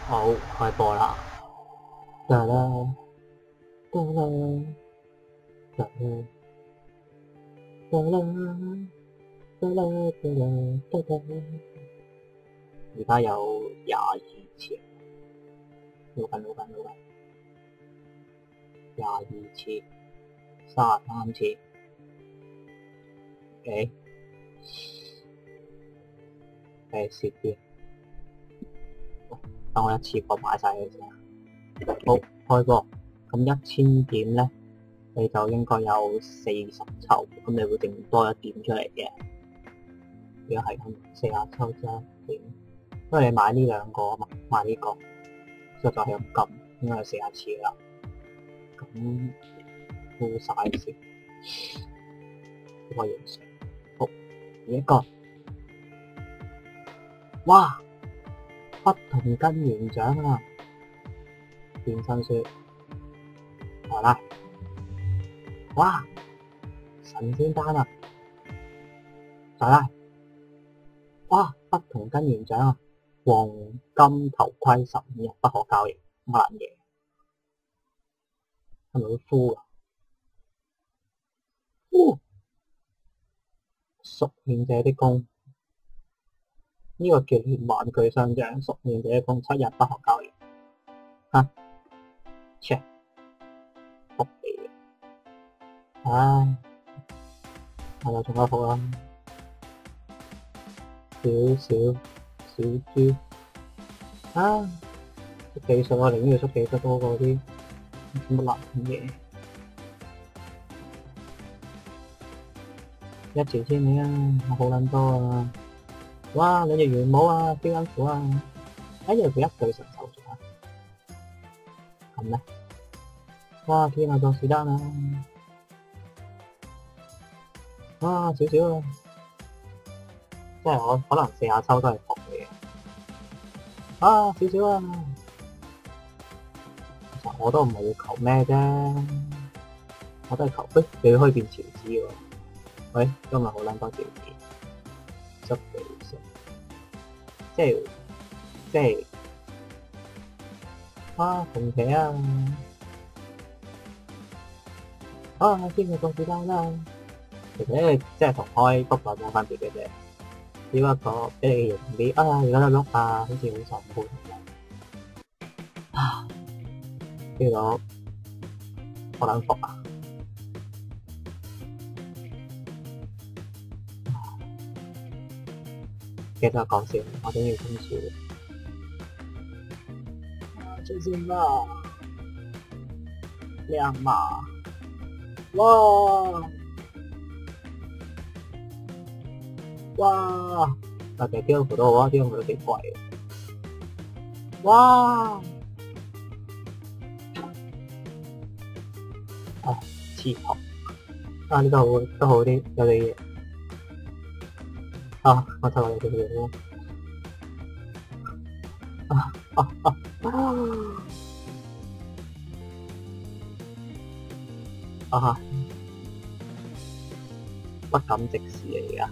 好，開播啦！得啦，得啦，得啦，得啦，得啦，得啦，得啦！而家有22次，錄緊，22次，33次，OK，少啲，等我一次過買晒佢先。好，開播。咁1000點咧，你就應該有40抽，咁你會剩多一點出嚟嘅。如果係咁，40抽之後點？因為你買呢兩個啊嘛，買呢個，所以就係咁撳，應該有40次啦。咁鋪晒先，可以影相。好，一個，哇！不同根源獎啊！變身書，好啦，哇！神仙丹啊！再嚟，哇！不同根源獎啊！黃金頭盔15日不可交易，乜撚嘢？係咪會敷㗎？熟練者的功，呢個叫玩具商獎，熟練者的功7日不可交易。嚇？切！福利嘅，唉，我就中咗伏啦。小豬啊！縮技術我寧願要縮技術多過啲乜難嘢。一條千你啊，我好撚多啊！哇！你隻元寶啊，幾辛苦啊！哎呀，佢一對神手咗啊！咁咧，哇！天啊，做時間啊！哇！少少啊！即係我可能40抽都係伏嚟嘅。啊！少少啊！其實我都唔係要求咩啫，我都係求，你可以變潮子喎。喂，今日好撚多條件，執技術，即係啊，同期啊，邊個做時間啦？其實即係同開福袋冇分別嘅啫，只不過俾你型啲啊，而家都碌啊，好似好受歡迎啊！呢個好撚服啊！其實講笑，我都要公主。最先啦，靚嘛！哇！但係雕符都好啊，雕符都幾貴嘅。哇！啊，黐學啊，呢個都好啲，有啲嘢。啊，我睇下有啲嘢咯。不敢直視啊！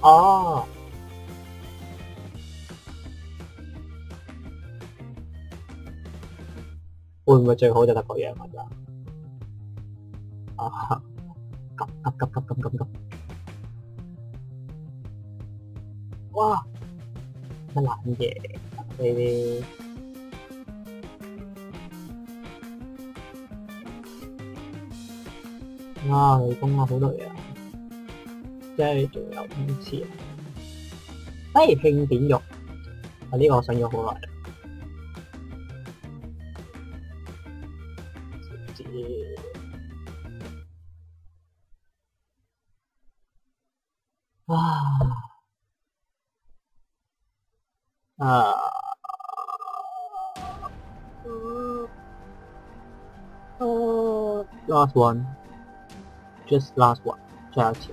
而家會唔會最好就得個樣㗎咋？急！哇！乜撚嘢呢啲？哇！你攻我好多嘢啊！即係仲有5次啊！慶典玉啊！呢個我想要好耐啦。Last one, just last one，最後一次。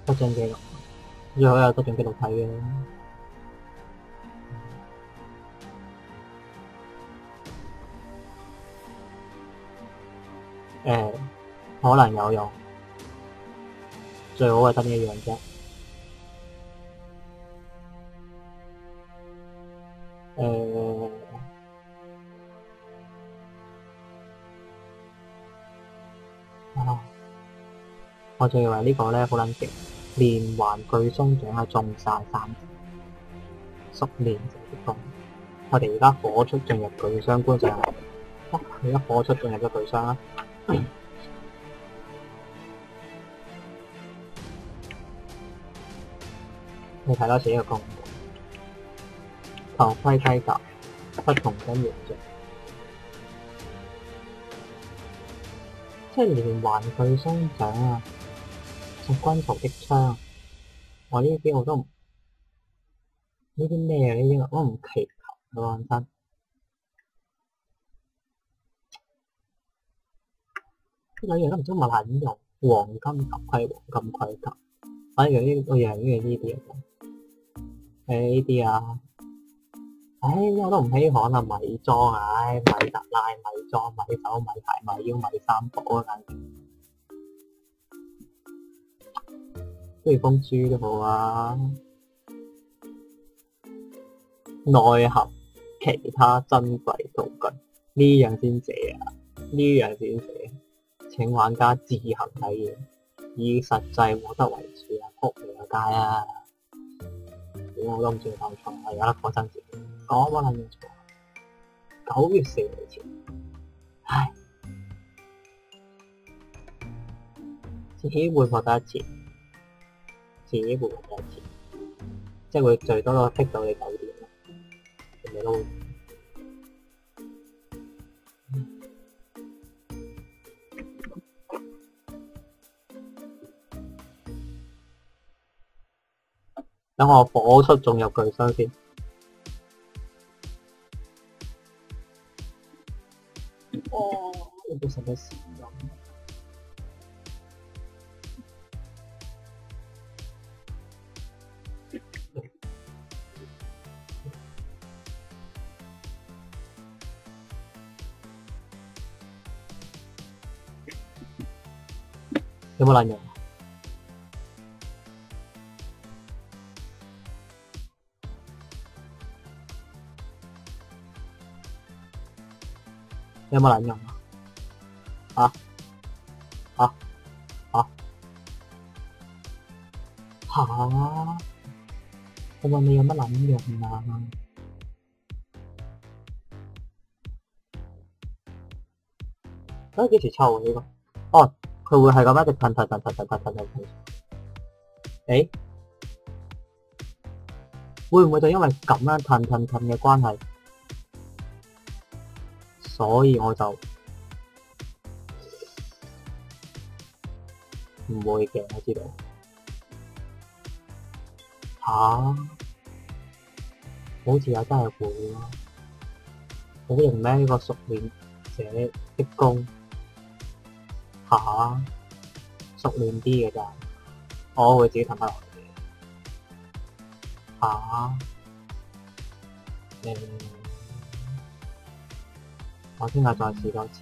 得獎記錄，最好有得獎記錄睇嘅。可能有用，最好係得一樣啫。我仲以為呢個咧好撚勁，連環巨松獎係中晒3次，熟練就係我哋而家火速進入巨箱觀賞下。而家火速進入咗巨箱啦。你睇多次呢個公佈，頭盔盔甲，不同根元素，即係連環巨松獎啊！係軍曹的槍，我呢啲我都唔呢啲咩啊？呢啲我都唔祈求講真。呢兩樣都唔知乜撚用，黃金頭盔、黃金盔甲，反正我樣呢啲啊。呢啲啊，我都唔稀罕啊！米裝啊，米特拉、米裝、米手、米鞋、米腰、米三寶啊，簡直追風珠都好啊。內含其他珍貴道具，呢樣先寫啊！呢樣先寫，請玩家自行體驗，以實際獲得為主啊！撲你個街啊！我都唔算講錯，我而家講真字，講乜撚嘢錯？9月4日前，唉，自己會獲得一次，自己會獲得一次，即係會最多都逼到你9點啦，人哋都會。等我火速進入巨箱先。呢個使乜事咁？有冇撚用？有冇撚用啊？我問你有乜撚用啊？幾時抽呢個？哦，佢會係咁一直騰。會唔會就因為咁樣騰嘅關係，所以我就唔會嘅，我知道。好似又真係會咯，好型咩？呢個熟練者的弓，熟練啲嘅咋？我會自己騰翻落去。我聽日再試多次。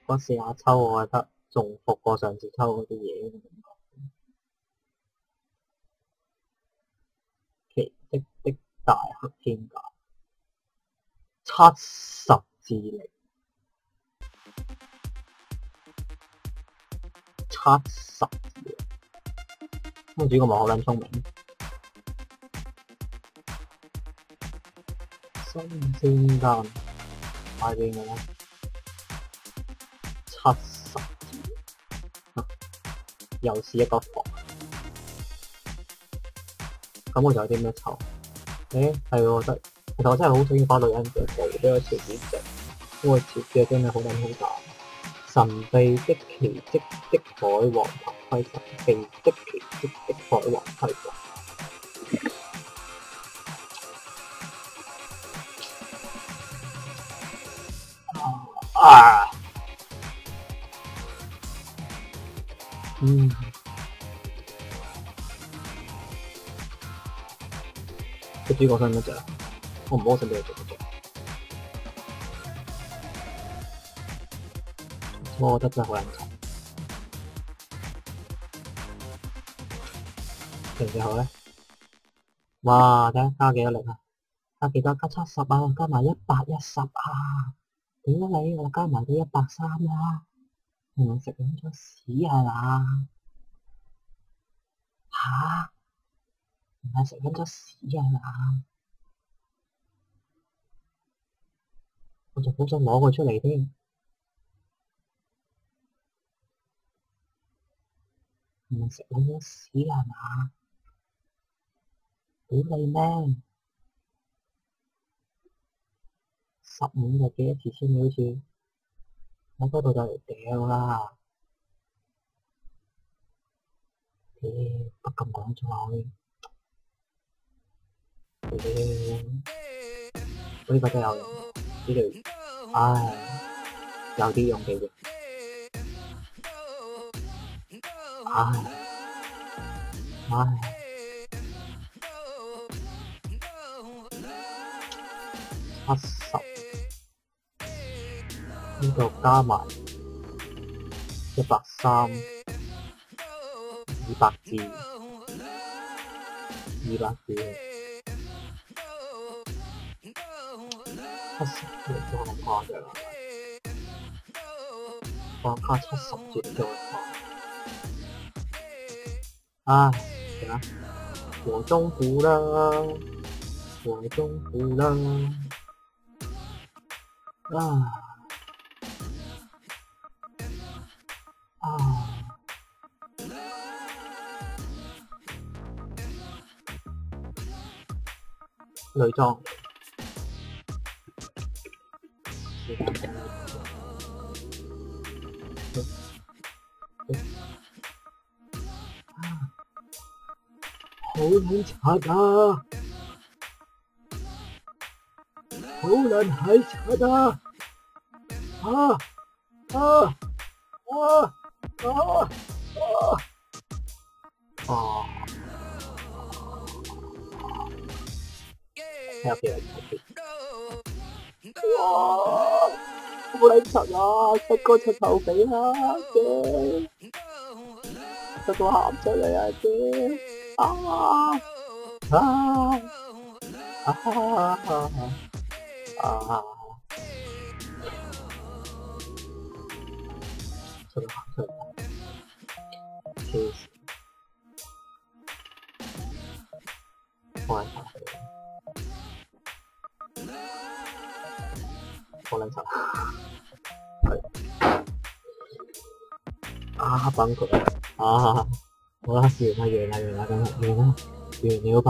嗰時阿抽，我覺得仲服過上次抽嗰啲嘢。奇蹟的大黑天價70智力，70智力，咁主角咪好撚聰明。新鮮間喺邊嘅咧？70智力，又是一個房。咁我仲有啲咩抽？係喎，其實我真係好想要把女人腳做俾我條件值，因為條件真係好撚好大。神秘的奇蹟的海王頭盔甲，神秘的奇蹟的海王盔甲。主角分乜着？我唔魔神俾佢做乜着？我覺得真係好撚柒。然之後咧，哇！睇下加幾多力啊？加幾多？加70啊！加埋110啊！屌你！我加埋都130啦！唔係食緊咗屎係嘛？吓？唔係食緊咗屎係嘛？我仲好想攞佢出嚟添，唔係食緊咗屎係嘛？屌你咩？15就幾多次先？好似喺嗰度就嚟掉啦！屌，不禁講錯。呢個真係有用，呢條，唉，有啲用嘅，唉，70呢度加埋130、200字，200字，70字都咁誇張，我加70字都咁誇張，唉，點啊？我中苦啦，我中苦啦，女裝。好撚柒啊！好撚係柒啊！睇下幾撚柒啲，哇！好撚柒啊！出個出頭皮啦，嘅出個喊出嚟啊！嘅出個喊出嚟，黐線，好撚柒，好撚柒，係崩潰啊！好啦，完啦，咁完啦，完了吧。